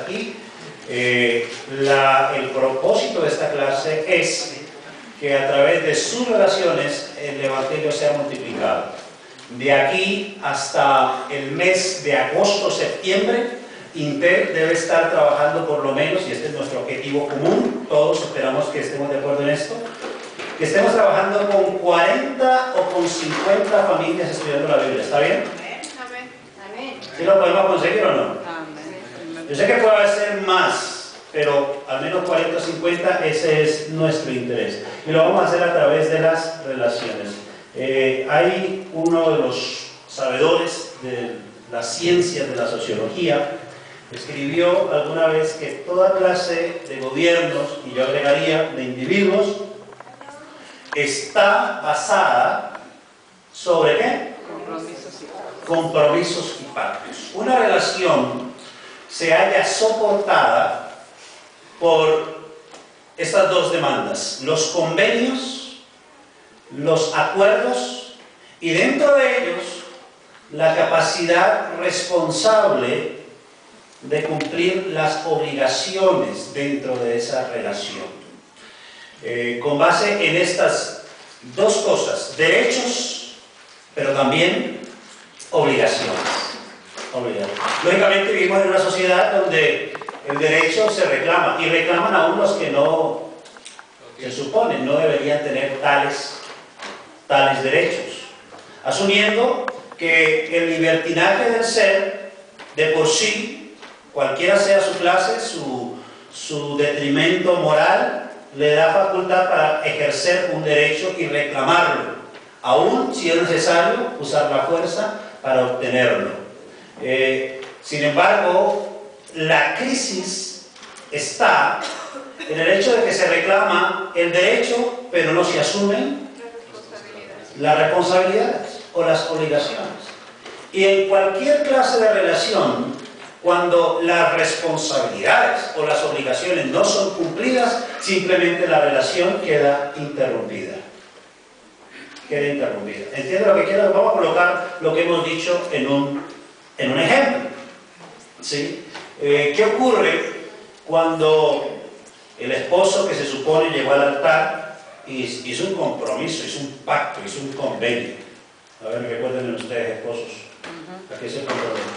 aquí. El propósito de esta clase es que a través de sus relaciones el Evangelio sea multiplicado. De aquí hasta el mes de agosto-septiembre, Inter debe estar trabajando por lo menos, y este es nuestro objetivo común, todos esperamos que estemos de acuerdo en esto, que estemos trabajando con 40 o con 50 familias estudiando la Biblia. ¿Está bien? Amén. ¿Sí lo podemos conseguir o no? Yo sé que puede ser más, pero al menos 40 o 50, ese es nuestro interés. Y lo vamos a hacer a través de las relaciones. Hay uno de los sabedores de las ciencias de la sociología, escribió alguna vez que toda clase de gobiernos, y yo agregaría de individuos, está basada sobre ¿qué? Compromisos y pactos. Una relación se halla soportada por estas dos demandas: los convenios, los acuerdos, y dentro de ellos la capacidad responsable de cumplir las obligaciones dentro de esa relación. Con base en estas dos cosas, derechos, pero también obligaciones. Lógicamente vivimos en una sociedad donde el derecho se reclama, y reclaman aún los que no se suponen no deberían tener tales derechos, asumiendo que el libertinaje del ser, de por sí, cualquiera sea su clase, su detrimento moral, le da facultad para ejercer un derecho y reclamarlo, aún si es necesario usar la fuerza para obtenerlo. Sin embargo, la crisis está en el hecho de que se reclama el derecho, pero no se asumen las responsabilidades o las obligaciones. Y en cualquier clase de relación, cuando las responsabilidades o las obligaciones no son cumplidas, simplemente la relación queda interrumpida. ¿Entiende lo que quiero? Vamos a colocar lo que hemos dicho en un ejemplo. ¿Sí? ¿Qué ocurre cuando el esposo que se supone llegó al altar y hizo un compromiso, hizo un pacto, hizo un convenio? A ver, recuerden ustedes, esposos. ¿A qué se comprometieron?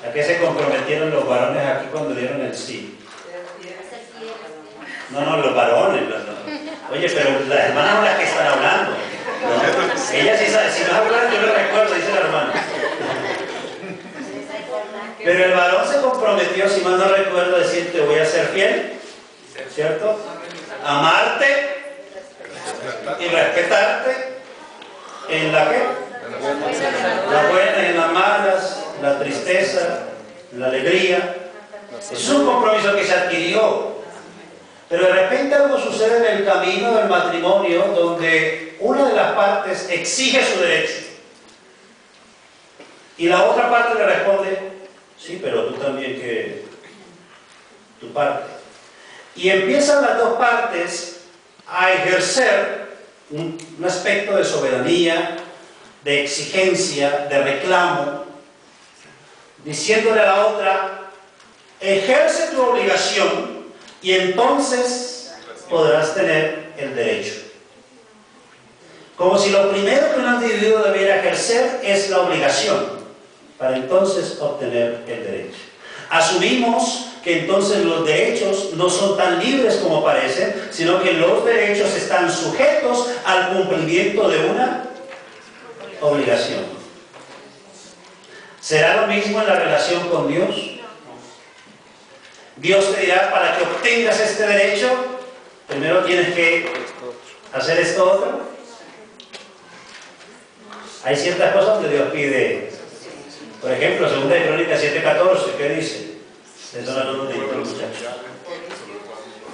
¿A qué se comprometieron los varones aquí cuando dieron el sí? No, los varones. Oye, pero las hermanas son las que están hablando. ¿No? Ella sí sabe, si no hablan, yo lo recuerdo, dice la hermana. Pero el varón se comprometió, si mal no recuerdo, decir: te voy a ser fiel, ¿cierto? Amarte y respetarte en la que las buenas y en las malas, la tristeza, la alegría. Es un compromiso que se adquirió, pero de repente algo sucede en el camino del matrimonio donde una de las partes exige su derecho y la otra parte le responde: sí, pero tú también, que tu parte. Y empiezan las dos partes a ejercer un aspecto de soberanía, de exigencia, de reclamo, diciéndole a la otra: ejerce tu obligación y entonces podrás tener el derecho. Como si lo primero que un individuo debiera ejercer es la obligación, para entonces obtener el derecho. Asumimos que entonces los derechos no son tan libres como parecen, sino que los derechos están sujetos al cumplimiento de una obligación. ¿Será lo mismo en la relación con Dios? Dios te dirá: para que obtengas este derecho, primero tienes que hacer esto otro. Hay ciertas cosas que Dios pide. Por ejemplo, 2 Crónicas 7:14, ¿qué dice? Eso no lo dijo el muchacho.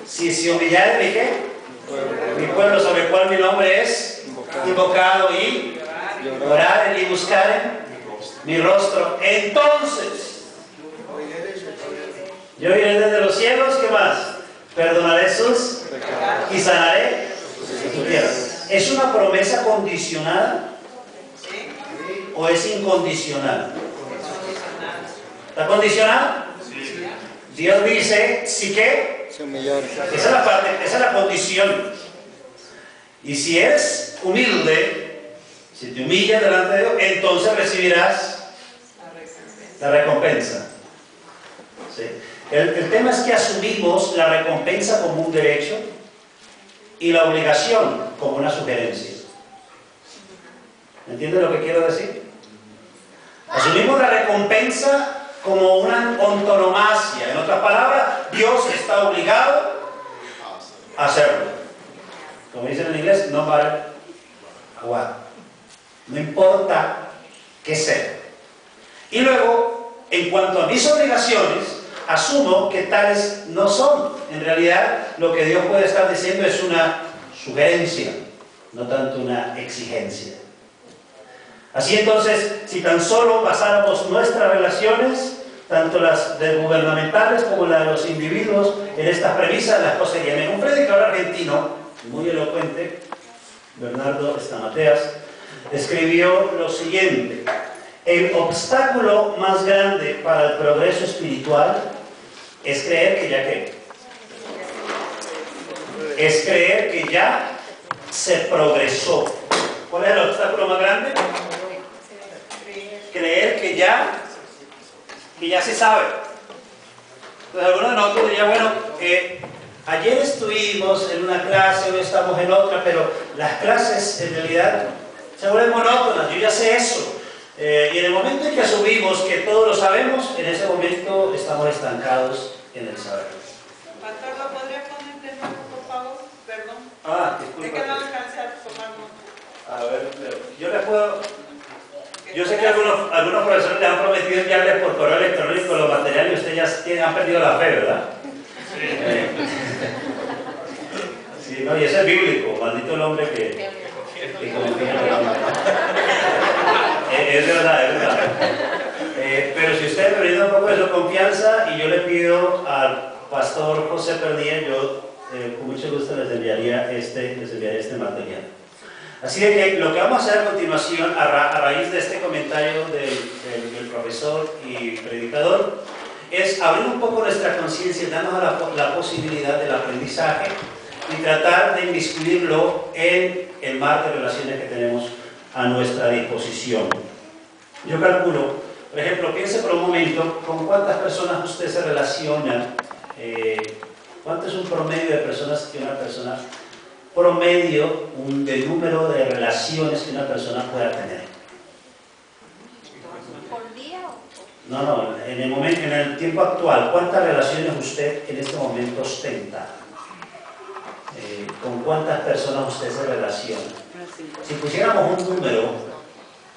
Si se humillare, ¿de qué? Mi pueblo, sobre el cual mi nombre es invocado, y oraren y buscaren mi rostro, entonces yo iré desde los cielos, ¿qué más? Perdonaré sus y sanaré su tierra. ¿Es una promesa condicionada o es incondicional? ¿Está condicionado? Sí. Dios dice, ¿sí qué? Se humillaron. Esa es la parte, esa es la condición. Y si eres humilde, si te humillas delante de Dios, entonces recibirás la recompensa. ¿Sí? El tema es que asumimos la recompensa como un derecho y la obligación como una sugerencia. ¿Entiendes lo que quiero decir? Asumimos la recompensa como una antonomasia. En otras palabras, Dios está obligado a hacerlo. Como dicen en inglés, no matter what. No importa qué sea. Y luego, en cuanto a mis obligaciones, asumo que tales no son. En realidad, lo que Dios puede estar diciendo es una sugerencia, no tanto una exigencia. Así entonces, si tan solo basáramos nuestras relaciones, tanto las gubernamentales como las de los individuos, en estas premisas, las cosas serían bien. Un predicador argentino, muy elocuente, Bernardo Estamateas, escribió lo siguiente: el obstáculo más grande para el progreso espiritual es creer que ya qué. Es creer que ya se progresó. ¿Cuál es el obstáculo más grande? Creer que ya se sabe. Entonces algunos de nosotros dirían, bueno, ayer estuvimos en una clase, hoy estamos en otra, pero las clases en realidad se vuelven monótonas, yo ya sé eso. Y en el momento en que asumimos que todos lo sabemos, en ese momento estamos estancados en el saber. Pastor, ¿lo podría poner de nuevo, por favor? Perdón. Disculpa. Es que no alcancé a tomar nota. A ver, yo les puedo... Yo sé que algunos profesores les han prometido enviarles por correo electrónico los materiales y ustedes ya han perdido la fe, ¿verdad? Sí. Sí, no, y eso es bíblico, maldito el hombre que confía en el hombre. Es verdad, es verdad. Pero si ustedes me brindan un poco de su confianza y yo le pido al pastor José Pernier, yo con mucho gusto les enviaría este material. Así de que lo que vamos a hacer a continuación, a raíz de este comentario del profesor y predicador, es abrir un poco nuestra conciencia, darnos la posibilidad del aprendizaje y tratar de inmiscuirlo en el mar de relaciones que tenemos a nuestra disposición. Yo calculo, por ejemplo, piense por un momento con cuántas personas usted se relaciona, cuánto es un promedio de personas que una persona... promedio del número de relaciones que una persona pueda tener. ¿Por día? No, en el tiempo actual, ¿cuántas relaciones usted en este momento ostenta? ¿Con cuántas personas usted se relaciona? Si pusiéramos un número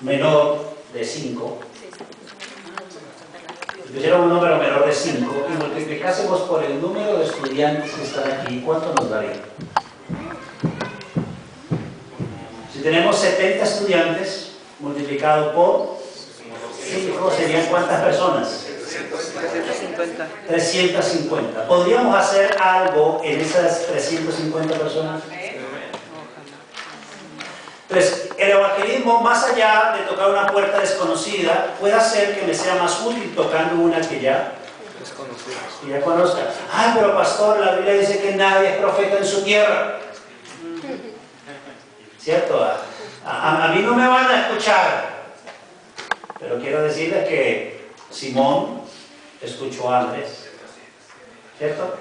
menor de 5, si pusiéramos un número menor de 5 y multiplicásemos por el número de estudiantes que están aquí, ¿cuánto nos daría? Si tenemos 70 estudiantes, multiplicado por 5, ¿serían cuántas personas? 350. 350. ¿Podríamos hacer algo en esas 350 personas? Entonces, el evangelismo, más allá de tocar una puerta desconocida, puede hacer que me sea más útil tocando una que ya conozca. Ah, pero pastor, la Biblia dice que nadie es profeta en su tierra. ¿Cierto? A mí no me van a escuchar, pero quiero decirles que Simón escuchó a Andrés, ¿cierto?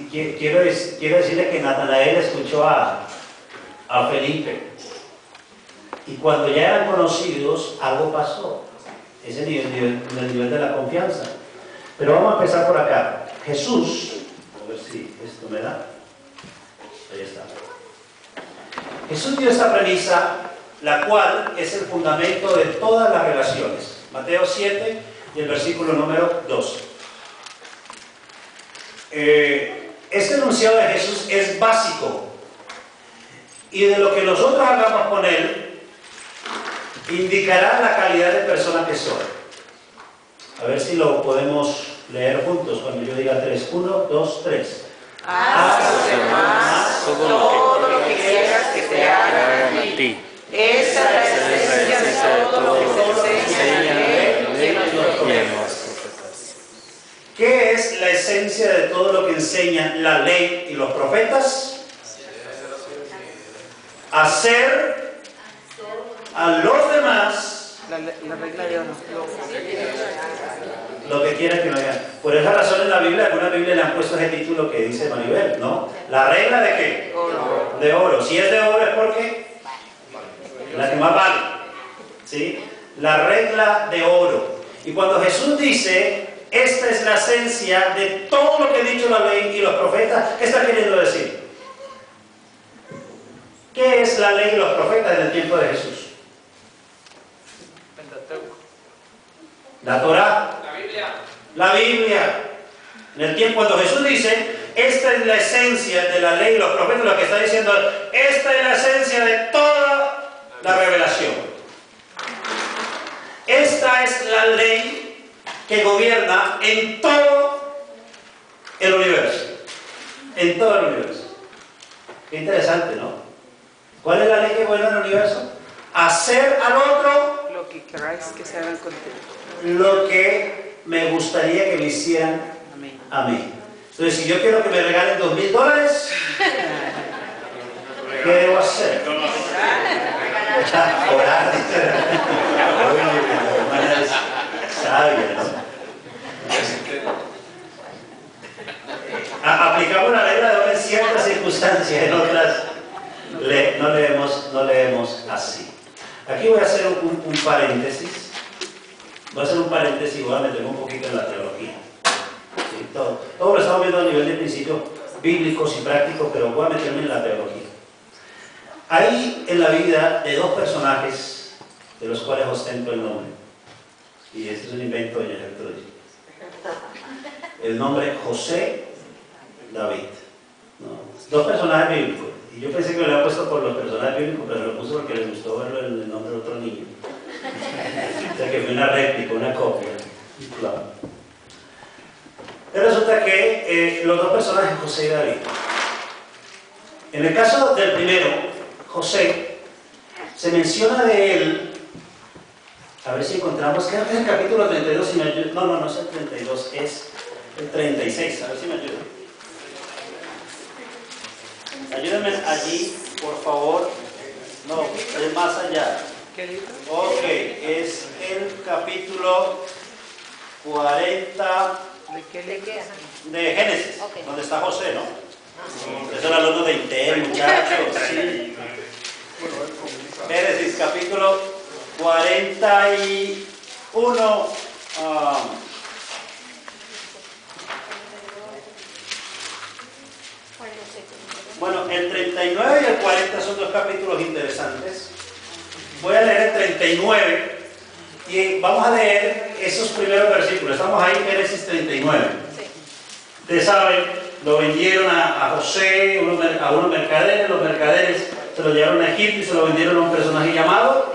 Quiero decirles que Natanael escuchó a Felipe, y cuando ya eran conocidos, algo pasó. Ese es el nivel de la confianza. Pero vamos a empezar por acá. Jesús, a ver si esto me da. Ahí está. Jesús dio esta premisa, la cual es el fundamento de todas las relaciones. Mateo 7 y el versículo número 2. Este enunciado de Jesús es básico, y de lo que nosotros hagamos con él indicará la calidad de persona que soy. A ver si lo podemos leer juntos cuando yo diga 3. 1, 2, 3. Haz a los demás todo lo que quieras que te hagan a ti. Esa es la esencia de todo lo que se enseña esencia de todo lo que enseñan la ley y los profetas? Hacer a los demás La regla de oro. lo que quieran que no hagan. Por esa razón en la Biblia, alguna Biblia le han puesto ese título que dice Maribel, ¿no? ¿La regla de qué? Oro. De oro. Si es de oro es porque la que más vale, ¿sí? La regla de oro. Y cuando Jesús dice, esta es la esencia de todo lo que ha dicho la ley y los profetas, ¿qué está queriendo decir? ¿Qué es la ley y los profetas en el tiempo de Jesús? La Torá. La Biblia. En el tiempo cuando Jesús dice, esta es la esencia de la ley y los profetas, lo que está diciendo, esta es la esencia de toda la revelación. Esta es la ley que gobierna en todo el universo. En todo el universo. Qué interesante, ¿no? ¿Cuál es la ley que gobierna el universo? Hacer al otro Lo que queráis que se haga contigo. lo que me gustaría que me hicieran Amén. a mí. Entonces, si yo quiero que me regalen $2,000, ¿qué debo hacer? Orar. Sabia, ¿no? Aplicamos la regla de oro en ciertas circunstancias, en otras no leemos así. Aquí voy a hacer un paréntesis. Voy a hacer un paréntesis y voy a meterme un poquito en la teología. ¿Sí? Todo lo estamos viendo a nivel de principios bíblicos y prácticos, pero voy a meterme en la teología. Hay en la vida de dos personajes de los cuales ostento el nombre. Y este es un invento de Gertrude. El nombre José David. ¿No? Dos personajes bíblicos. Y yo pensé que me lo había puesto por los personajes bíblicos, pero lo puse porque les gustó verlo en el nombre de otro niño. O sea que fue una réplica, una copia. Claro. Y resulta que los dos personajes, José y David. En el caso del primero, José, se menciona de él, a ver si encontramos, creo que es el capítulo 32, si me ayuda. No es el 32, es el 36, a ver si me ayuda. Ayúdenme allí, por favor. No, es más allá. ¿Qué libro? Ok, es el capítulo 40 ¿De qué libro? de Génesis, Ok. donde está José, ¿no? Es el alumno de Intel, muchachos. Sí. Génesis, capítulo 41. Bueno, el 39 y el 40 son dos capítulos interesantes. Voy a leer el 39 y vamos a leer esos primeros versículos. Estamos ahí en Génesis 39. Ustedes saben, lo vendieron a José, a unos mercaderes. Los mercaderes se lo llevaron a Egipto y se lo vendieron a un personaje llamado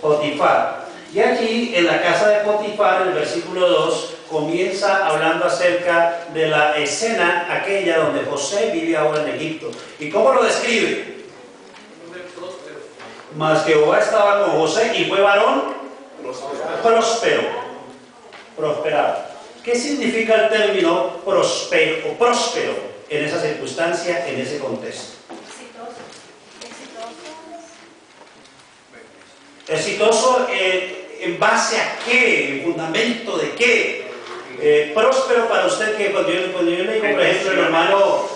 Potifar. Y aquí, en la casa de Potifar, en el versículo 2, comienza hablando acerca de la escena aquella donde José vive ahora en Egipto. ¿Y cómo lo describe? Mas Jehová estaba con José y fue varón próspero. Prosperado. ¿Qué significa el término próspero o próspero en esa circunstancia, en ese contexto? Exitoso en base a qué, en fundamento de qué. Próspero para usted, que cuando yo le digo, por ejemplo, el hermano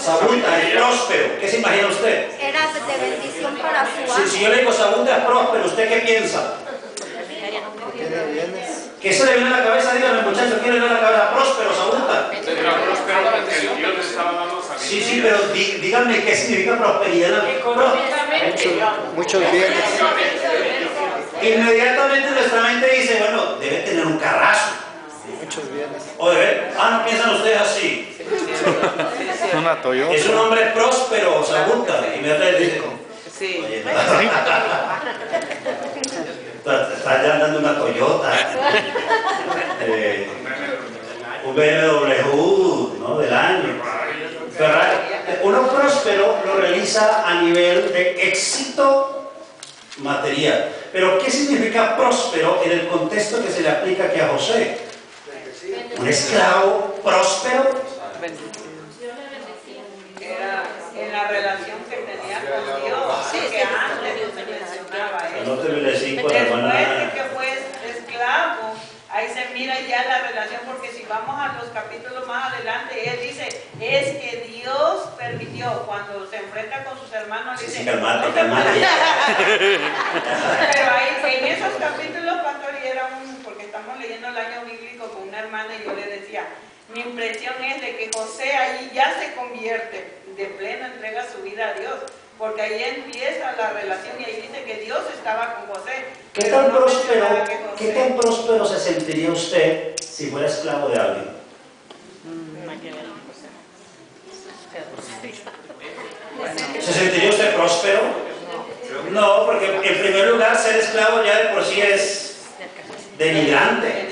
Sabunta es próspero, ¿qué se imagina usted? Era de bendición para su alma. Si yo le digo Sabunta es próspero, ¿usted qué piensa? ¿Qué se le viene a la cabeza? Dígame, muchachos, ¿qué le viene a la cabeza? Próspero, Sabunta. Sí, pero díganme qué significa prosperidad. Muchos bienes. Inmediatamente nuestra mente dice, bueno, debe tener un carrazo. Muchos bienes. O debe, no piensan ustedes así. Una Toyota. Es un hombre próspero, Sabunta. Inmediatamente dice, Sí. oye, está ya andando una Toyota. Un BMW, ¿no? Del año. Ferrari. Uno próspero lo realiza a nivel de éxito material. Pero ¿qué significa próspero en el contexto que se le aplica aquí a José? Un esclavo próspero. Bendecido. Era en la relación que tenía con Dios, que antes no se mencionaba eso. Anóteme el 5 la Después de hermana. que fue esclavo, ahí se mira ya la relación, porque si vamos a los capítulos más adelante, él dice, es que Dios permitió, cuando se enfrenta con sus hermanos, dice, Sí, calmate, "No te calmate". Pero ahí, en esos capítulos, pastor, y era porque estamos leyendo el año bíblico con una hermana y yo le decía, mi impresión es de que José ahí ya se convierte, de pleno entrega su vida a Dios, porque ahí empieza la relación y ahí dice que Dios estaba con José. ¿Qué Pero tan no próspero, mencionaba que José- qué tan próspero se sentiría usted si fuera esclavo de alguien? ¿Se sentiría usted próspero? No, porque en primer lugar ser esclavo ya de por sí es denigrante.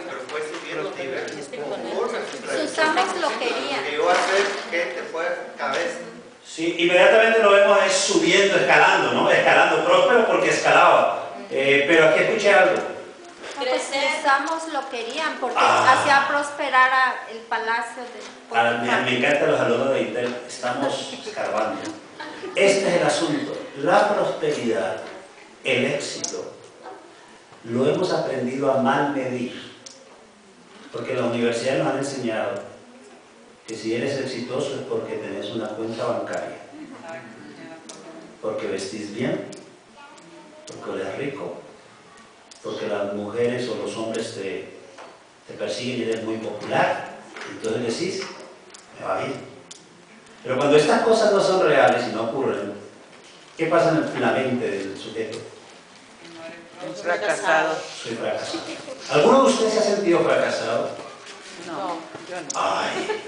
Pero fue subiendo nivel conforme a su tradición. Sus amos lo querían. Llegó a ser gente, fue cabeza. Sí, inmediatamente lo vemos es subiendo, escalando, ¿no? Escalando, próspero porque escalaba. Pero aquí escuché algo. No, pues sus amos lo querían porque Ah. hacía prosperar el palacio de Me encantan los alumnos de Intel, estamos escarbando. Este es el asunto, la prosperidad, el éxito, lo hemos aprendido a mal medir, porque en la universidad nos han enseñado que si eres exitoso es porque tenés una cuenta bancaria, porque vestís bien, porque eres rico, porque las mujeres o los hombres te persiguen y eres muy popular. Entonces decís, me va bien. Pero cuando estas cosas no son reales y no ocurren, ¿qué pasa en la mente del sujeto? Un fracasado. Soy fracasado. ¿Alguno de ustedes se ha sentido fracasado? No, yo no. Ay.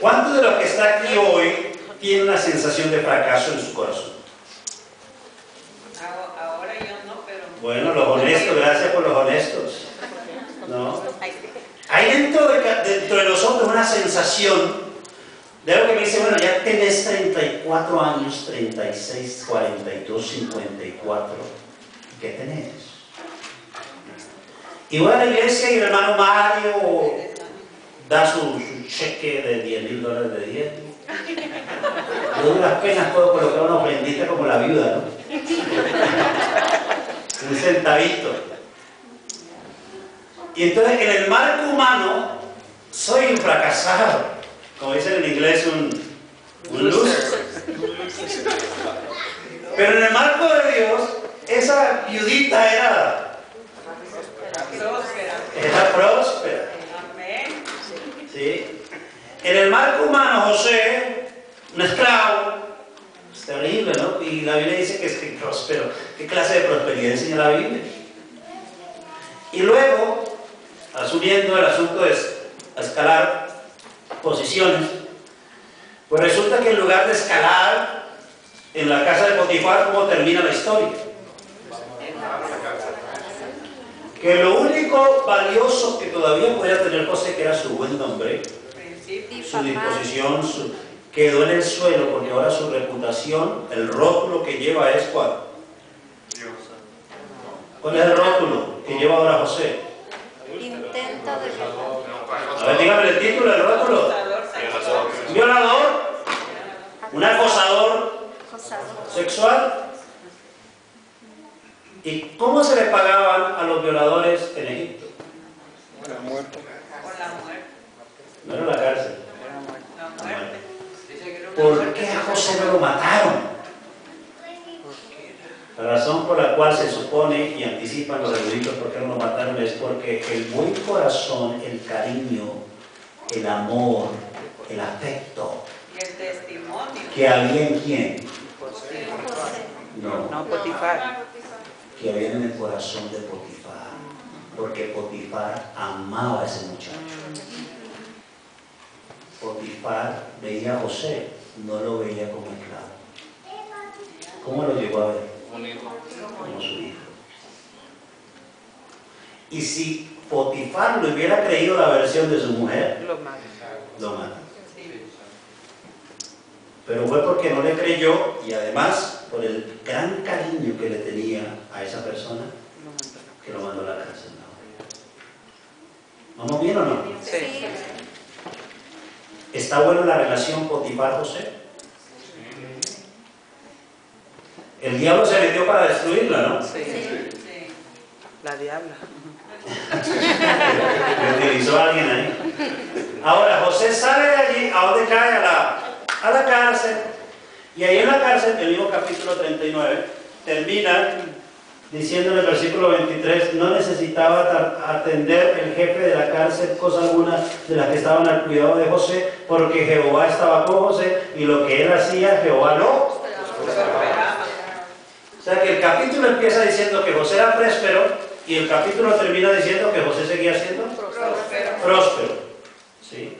¿Cuántos de los que están aquí hoy tienen una sensación de fracaso en su corazón? Ahora yo no, pero... Bueno, los honestos, gracias por los honestos. ¿No? Hay dentro de nosotros una sensación de algo que me dice, bueno, ya tenés 34 años, 36, 42, 54. ¿Qué tenés? Y voy a la iglesia y el hermano Mario da su cheque de $10,000 de diezmo. Yo de las penas puedo colocar una ofrendita como la viuda, ¿no? Un centavito. Y entonces en el marco humano soy un fracasado, como dicen en inglés, un loser. Pero en el marco de Dios, esa viudita era próspera. Amén. ¿Sí? En el marco humano, José, un esclavo, es terrible, ¿no? Y la Biblia dice que es próspero. ¿Qué clase de prosperidad enseña la Biblia? Y luego, asumiendo el asunto de escalar posiciones, pues resulta que en lugar de escalar en la casa de Potifar, ¿cómo termina la historia? Que lo único valioso que todavía podía tener José, que era su buen nombre, su disposición, quedó en el suelo, porque ahora su reputación, el rótulo que lleva es ¿cuál? ¿Cuál es el rótulo que lleva ahora José? intento de A ver, dígame el título del rótulo. ¿Un violador? ¿Un acosador sexual? ¿Y cómo se le pagaban a los violadores en Egipto? La muerte. Por la muerte. No era la cárcel. La muerte. ¿Por qué a José no lo mataron? La razón por la cual se supone y anticipan los eruditos por qué no lo mataron es porque el buen corazón, el cariño, el amor, el afecto Y el testimonio. que había en quién, José. No, Potifar. que había en el corazón de Potifar, porque Potifar amaba a ese muchacho. Potifar veía a José, no lo veía como esclavo. ¿Cómo lo llegó a ver? Como su hijo. Y si Potifar le hubiera creído la versión de su mujer, Lo malo. lo mata. Pero fue porque no le creyó y además por el gran cariño que le tenía a esa persona, que lo mandó a la cárcel. ¿No? ¿Vamos bien o no? Sí. ¿Está buena la relación Potifar-José? El diablo se metió para destruirla, ¿no? Sí. Sí. La diabla. Le utilizó a alguien ahí. Ahora, José sale de allí, ¿a dónde cae? A la cárcel. Y ahí en la cárcel, el mismo capítulo 39, termina diciendo en el versículo 23, no necesitaba atender el jefe de la cárcel cosa alguna de las que estaban al cuidado de José, porque Jehová estaba con José y lo que él hacía, Jehová lo. O sea que el capítulo empieza diciendo que José era próspero y el capítulo termina diciendo que José seguía siendo próspero. ¿Sí?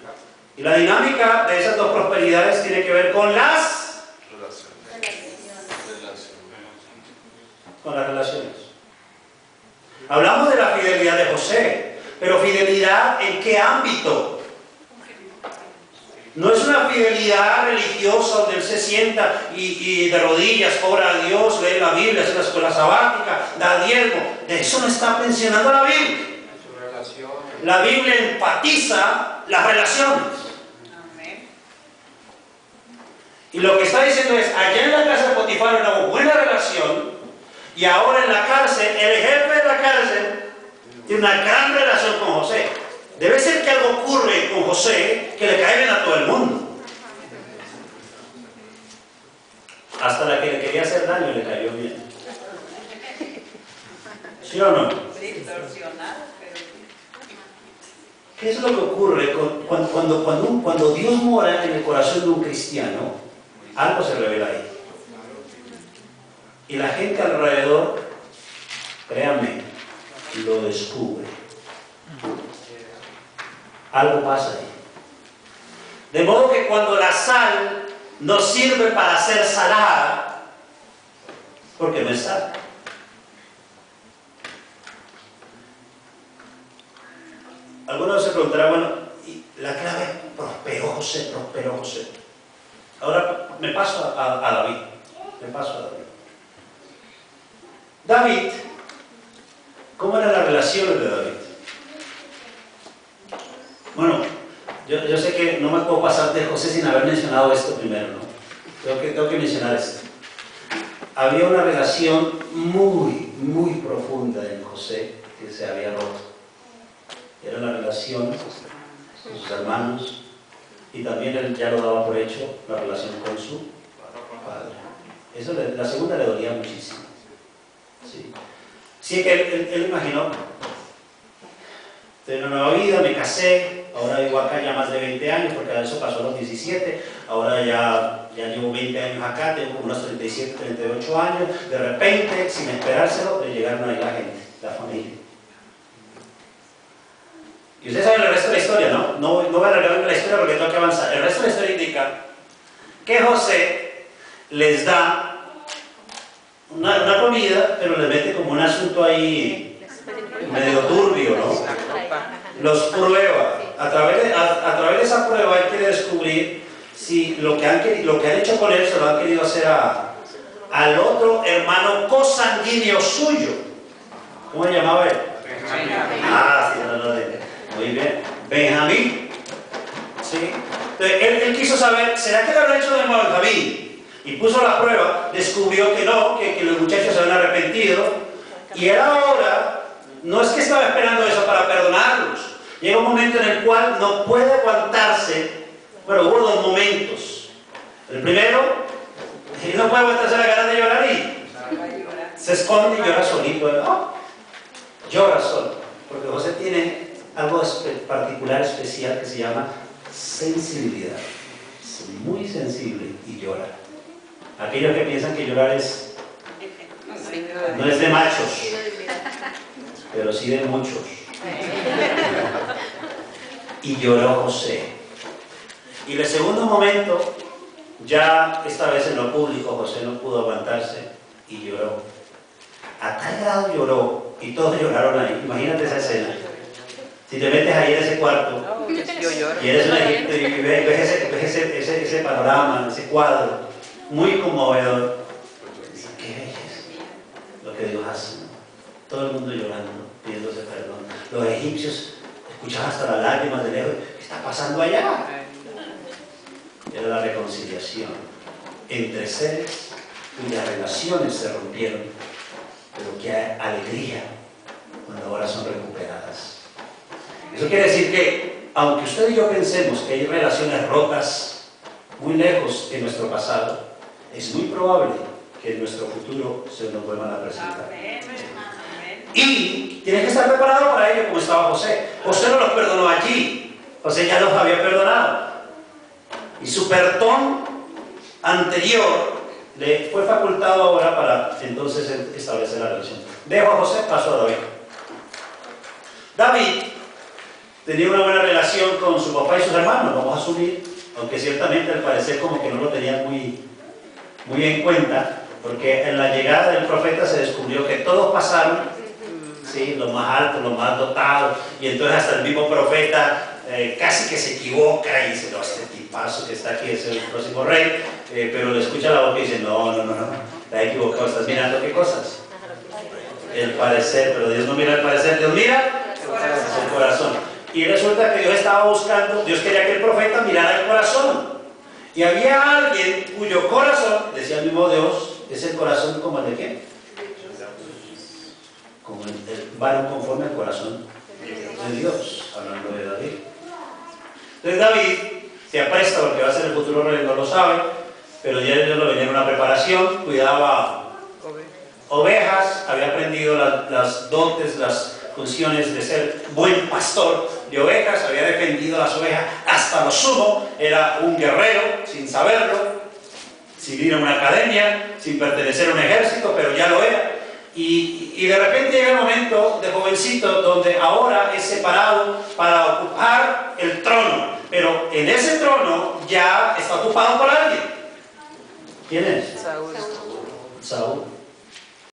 Y la dinámica de esas dos prosperidades tiene que ver con las relaciones. Hablamos de la fidelidad de José, pero fidelidad ¿en qué ámbito? No es una fidelidad religiosa donde él se sienta y de rodillas ora a Dios, lee la Biblia, hace la escuela sabática, da diezmo. De eso no está mencionando la Biblia. La Biblia enfatiza las relaciones. Y lo que está diciendo es, allá en la casa de Potifar era una buena relación, y ahora en la cárcel, el jefe de la cárcel tiene una gran relación con José. Debe ser que algo ocurre con José que le cae bien a todo el mundo. Hasta la que le quería hacer daño le cayó bien. ¿Sí o no? ¿Qué es lo que ocurre cuando Dios mora en el corazón de un cristiano? Algo se revela ahí. Y la gente alrededor, créanme, lo descubre. Algo pasa ahí. De modo que cuando la sal no sirve para ser salada, porque no es sal. Algunos se preguntarán, bueno, y la clave, prosperó José. Ahora me paso a David. David, ¿cómo eran las relaciones de David? Bueno, yo sé que no me puedo pasar de José sin haber mencionado esto primero, ¿no? Tengo que mencionar esto. Había una relación muy profunda en José que se había roto. Era la relación con sus hermanos y también él ya lo daba por hecho, la relación con su padre. Eso la segunda le dolía muchísimo. Sí, que él imaginó, tengo una nueva vida, me casé, ahora vivo acá ya más de 20 años, porque a eso pasó a los 17, ahora ya llevo 20 años acá, tengo como unos 37, 38 años, de repente, sin esperárselo, le llegaron ahí la gente, la familia. Y ustedes saben el resto de la historia, ¿no? No voy a alargar la historia porque tengo que avanzar. El resto de la historia indica que José les da una comida, pero les mete como un asunto ahí medio turbio, ¿no? Los prueba. A través de esa prueba él quiere descubrir si lo que han hecho con él se lo han querido hacer al otro hermano cosanguíneo suyo. ¿Cómo se llamaba él? Sí, muy bien. Benjamín. ¿Sí? Entonces, él quiso saber, ¿será que lo habrá hecho de nuevo Benjamín? Y puso la prueba, descubrió que no, que los muchachos se habían arrepentido. Y él ahora, no es que estaba esperando eso para perdonarlos. Llega un momento en el cual no puede aguantarse. Bueno, hubo dos momentos. El primero, él no puede aguantarse la ganas de llorar y se esconde y llora solito. ¿No? Llora solo. Porque José tiene algo particular, especial, que se llama sensibilidad. Es muy sensible y llora. Aquellos que piensan que llorar no es de machos, pero sí de muchos. Y lloró José. Y el segundo momento, ya esta vez en lo público, José no pudo aguantarse y lloró. A tal grado lloró, y todos lloraron ahí. Imagínate esa escena. Si te metes ahí en ese cuarto y eres un egipcio y ves ese panorama, ese cuadro, muy conmovedor. más, ¿no? Todo el mundo llorando, pidiéndose perdón. Los egipcios escuchaban hasta las lágrimas de lejos. ¿Qué está pasando allá? Era la reconciliación entre seres cuyas relaciones se rompieron, pero qué alegría cuando ahora son recuperadas. Eso quiere decir que, aunque usted y yo pensemos que hay relaciones rotas muy lejos en nuestro pasado, es muy probable que en nuestro futuro se nos vuelvan a presentar. Amén. Y tienes que estar preparado para ello, como estaba José. José no los perdonó allí, José ya los había perdonado. Y su perdón anterior le fue facultado ahora para entonces establecer la relación. Dejo a José, paso a David. David tenía una buena relación con su papá y sus hermanos, vamos a asumir, aunque ciertamente al parecer como que no lo tenían muy en cuenta, porque en la llegada del profeta se descubrió que todos pasaron, sí, los más altos, los más dotados, y entonces hasta el mismo profeta casi que se equivoca y dice, no, este tipazo que está aquí es el próximo rey, pero le escucha la voz y dice, no, te has equivocado, estás mirando qué cosas. El parecer, pero Dios no mira el parecer, Dios mira el corazón. Y resulta que Dios estaba buscando, Dios quería que el profeta mirara el corazón. Y había alguien cuyo corazón, decía el mismo Dios, es el corazón como el de ¿qué? Como el varón conforme al corazón de Dios, hablando de David. Entonces David se apresta porque va a ser el futuro rey, no lo sabe, pero ya Dios lo venía en una preparación, cuidaba ovejas, había aprendido las dotes, las funciones de ser buen pastor de ovejas, había defendido las ovejas hasta lo sumo, era un guerrero sin saberlo, sin ir a una academia, sin pertenecer a un ejército, pero ya lo era. Y de repente llega el momento de jovencito donde ahora es separado para ocupar el trono, pero en ese trono ya está ocupado por alguien. ¿Quién es? Saúl. Saúl.